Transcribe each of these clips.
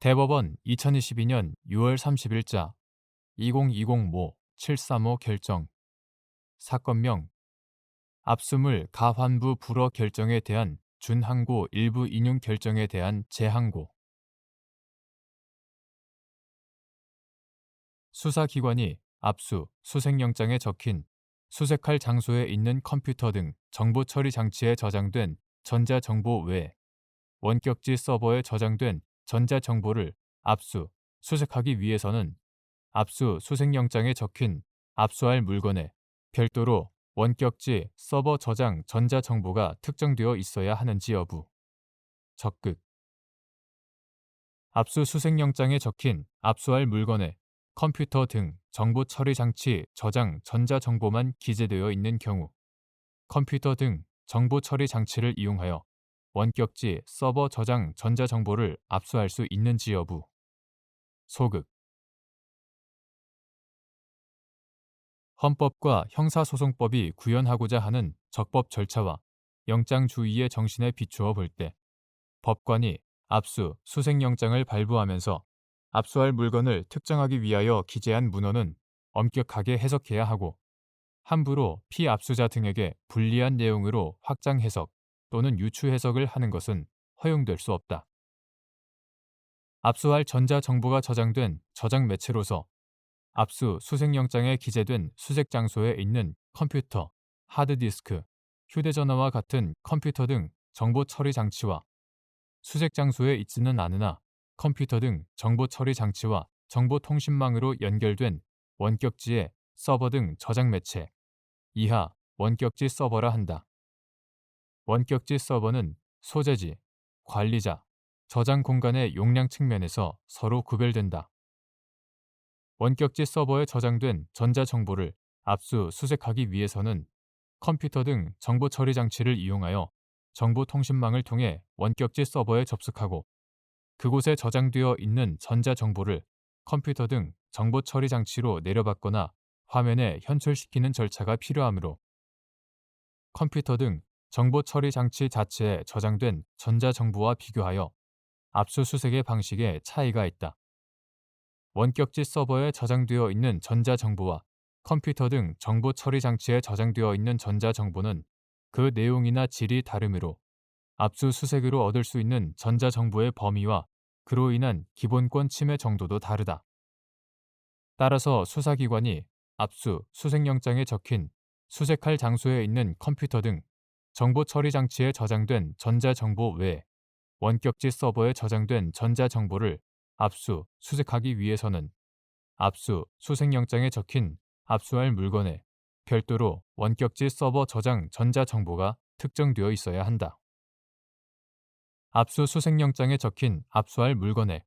대법원 2022년 6월 30일자 2020모 735 결정. 사건명 압수물 가환부 불허 결정에 대한 준항고 일부 인용 결정에 대한 재항고. 수사기관이 압수, 수색영장에 적힌 수색할 장소에 있는 컴퓨터 등 정보 처리 장치에 저장된 전자정보 외 원격지 서버에 저장된 전자정보를 압수, 수색하기 위해서는 압수, 수색영장에 적힌 압수할 물건에 별도로 원격지 서버 저장 전자정보가 특정되어 있어야 하는지 여부. 적극. 압수수색영장에 적힌 압수할 물건에 컴퓨터 등 정보 처리 장치 저장 전자정보만 기재되어 있는 경우 컴퓨터 등 정보 처리 장치를 이용하여 원격지 서버 저장 전자정보를 압수할 수 있는지 여부. 소극. 헌법과 형사소송법이 구현하고자 하는 적법 절차와 영장주의의 정신에 비추어 볼 때 법관이 압수, 수색영장을 발부하면서 압수할 물건을 특정하기 위하여 기재한 문헌은 엄격하게 해석해야 하고 함부로 피압수자 등에게 불리한 내용으로 확장 해석 또는 유추 해석을 하는 것은 허용될 수 없다. 압수할 전자정보가 저장된 저장 매체로서 압수, 수색영장에 기재된 수색 장소에 있는 컴퓨터, 하드디스크, 휴대전화와 같은 컴퓨터 등 정보 처리 장치와 수색 장소에 있지는 않으나 컴퓨터 등 정보 처리 장치와 정보통신망으로 연결된 원격지의 서버 등 저장 매체 이하 원격지 서버라 한다. 원격지 서버는 소재지, 관리자, 저장 공간의 용량 측면에서 서로 구별된다. 원격지 서버에 저장된 전자정보를 압수, 수색하기 위해서는 컴퓨터 등 정보 처리 장치를 이용하여 정보통신망을 통해 원격지 서버에 접속하고 그곳에 저장되어 있는 전자정보를 컴퓨터 등 정보 처리 장치로 내려받거나 화면에 현출시키는 절차가 필요하므로 컴퓨터 등 정보 처리 장치 자체에 저장된 전자정보와 비교하여 압수수색의 방식에 차이가 있다. 원격지 서버에 저장되어 있는 전자정보와 컴퓨터 등 정보 처리 장치에 저장되어 있는 전자정보는 그 내용이나 질이 다르므로 압수수색으로 얻을 수 있는 전자정보의 범위와 그로 인한 기본권 침해 정도도 다르다. 따라서 수사기관이 압수, 수색영장에 적힌 수색할 장소에 있는 컴퓨터 등 정보 처리 장치에 저장된 전자정보 외 원격지 서버에 저장된 전자정보를 압수, 수색하기 위해서는 압수, 수색영장에 적힌 압수할 물건에 별도로 원격지 서버 저장 전자정보가 특정되어 있어야 한다. 압수수색영장에 적힌 압수할 물건에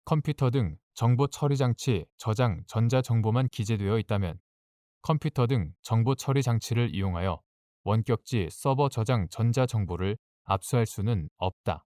컴퓨터 등 정보 처리 장치 저장 전자정보만 기재되어 있다면 컴퓨터 등 정보 처리 장치를 이용하여 원격지 서버 저장 전자정보를 압수할 수는 없다.